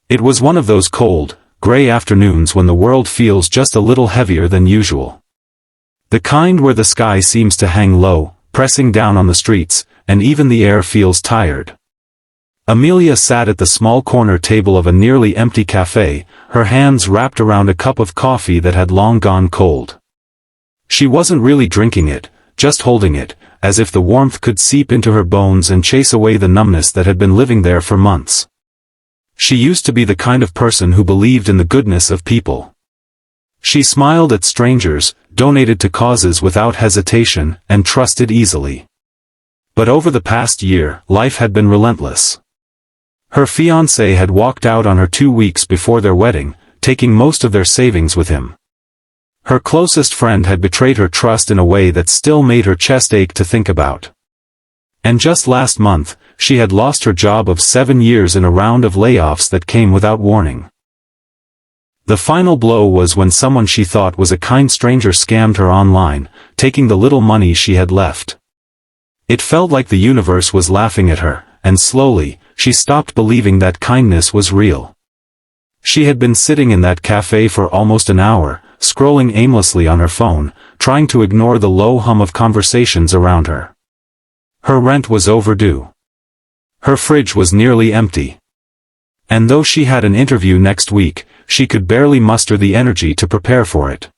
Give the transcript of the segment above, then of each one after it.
It was one of those cold, gray afternoons when the world feels just a little heavier than usual. The kind where the sky seems to hang low, pressing down on the streets, and even the air feels tired. Amelia sat at the small corner table of a nearly empty café, her hands wrapped around a cup of coffee that had long gone cold. She wasn't really drinking it, just holding it, as if the warmth could seep into her bones and chase away the numbness that had been living there for months. She used to be the kind of person who believed in the goodness of people. She smiled at strangers, donated to causes without hesitation, and trusted easily. But over the past year, life had been relentless. Her fiancé had walked out on her 2 weeks before their wedding, taking most of their savings with him. Her closest friend had betrayed her trust in a way that still made her chest ache to think about. And just last month, she had lost her job of 7 years in a round of layoffs that came without warning. The final blow was when someone she thought was a kind stranger scammed her online, taking the little money she had left. It felt like the universe was laughing at her, and slowly, she stopped believing that kindness was real. She had been sitting in that cafe for almost an hour, scrolling aimlessly on her phone, trying to ignore the low hum of conversations around her. Her rent was overdue. Her fridge was nearly empty. And though she had an interview next week, she could barely muster the energy to prepare for it.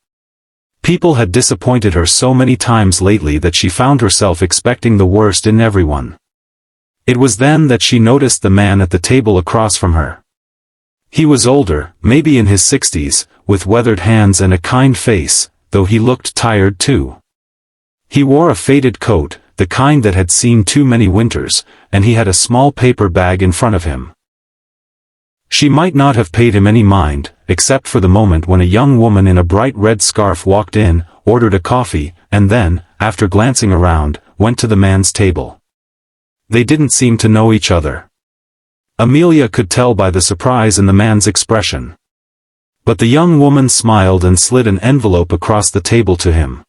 People had disappointed her so many times lately that she found herself expecting the worst in everyone. It was then that she noticed the man at the table across from her. He was older, maybe in his 60s, with weathered hands and a kind face, though he looked tired too. He wore a faded coat, the kind that had seen too many winters, and he had a small paper bag in front of him. She might not have paid him any mind, except for the moment when a young woman in a bright red scarf walked in, ordered a coffee, and then, after glancing around, went to the man's table. They didn't seem to know each other. Amelia could tell by the surprise in the man's expression. But the young woman smiled and slid an envelope across the table to him.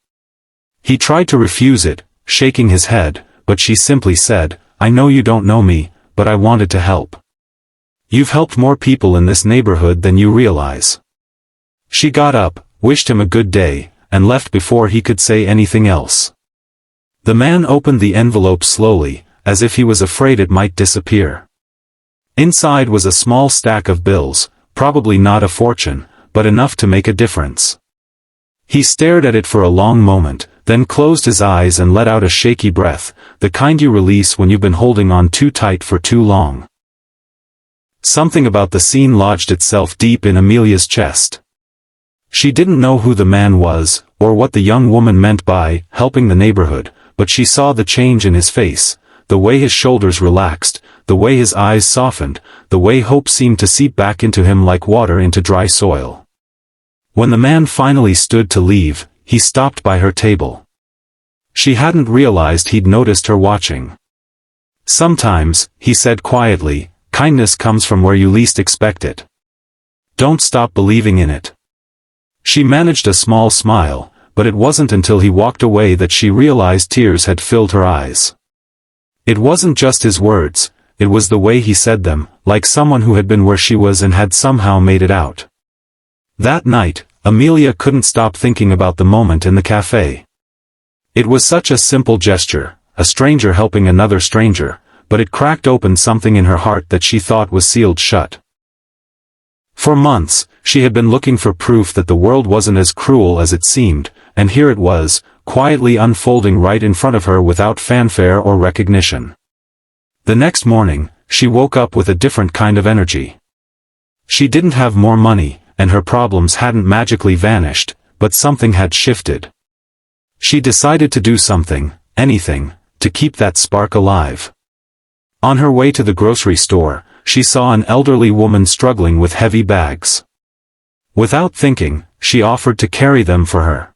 He tried to refuse it, shaking his head, but she simply said, "I know you don't know me, but I wanted to help. You've helped more people in this neighborhood than you realize." She got up, wished him a good day, and left before he could say anything else. The man opened the envelope slowly, as if he was afraid it might disappear. Inside was a small stack of bills, probably not a fortune, but enough to make a difference. He stared at it for a long moment, then closed his eyes and let out a shaky breath, the kind you release when you've been holding on too tight for too long. Something about the scene lodged itself deep in Amelia's chest. She didn't know who the man was, or what the young woman meant by helping the neighborhood, but she saw the change in his face, the way his shoulders relaxed, the way his eyes softened, the way hope seemed to seep back into him like water into dry soil. When the man finally stood to leave, he stopped by her table. She hadn't realized he'd noticed her watching. "Sometimes," he said quietly, "kindness comes from where you least expect it. Don't stop believing in it." She managed a small smile, but it wasn't until he walked away that she realized tears had filled her eyes. It wasn't just his words, it was the way he said them, like someone who had been where she was and had somehow made it out. That night, Amelia couldn't stop thinking about the moment in the cafe. It was such a simple gesture, a stranger helping another stranger, but it cracked open something in her heart that she thought was sealed shut. For months, she had been looking for proof that the world wasn't as cruel as it seemed, and here it was, quietly unfolding right in front of her without fanfare or recognition. The next morning, she woke up with a different kind of energy. She didn't have more money, and her problems hadn't magically vanished, but something had shifted. She decided to do something, anything, to keep that spark alive. On her way to the grocery store, she saw an elderly woman struggling with heavy bags. Without thinking, she offered to carry them for her.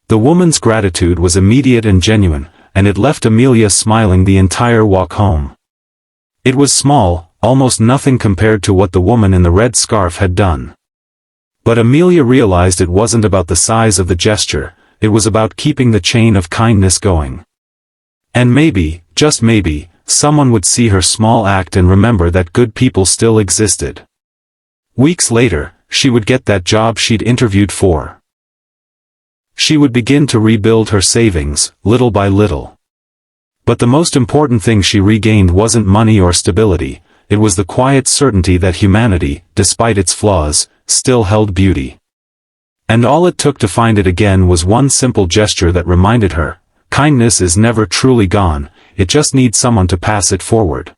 The woman's gratitude was immediate and genuine, and it left Amelia smiling the entire walk home. It was small, almost nothing compared to what the woman in the red scarf had done. But Amelia realized it wasn't about the size of the gesture, it was about keeping the chain of kindness going. And maybe, just maybe, someone would see her small act and remember that good people still existed. Weeks later, she would get that job she'd interviewed for. She would begin to rebuild her savings, little by little. But the most important thing she regained wasn't money or stability, it was the quiet certainty that humanity, despite its flaws, still held beauty. And all it took to find it again was one simple gesture that reminded her, kindness is never truly gone, it just needs someone to pass it forward.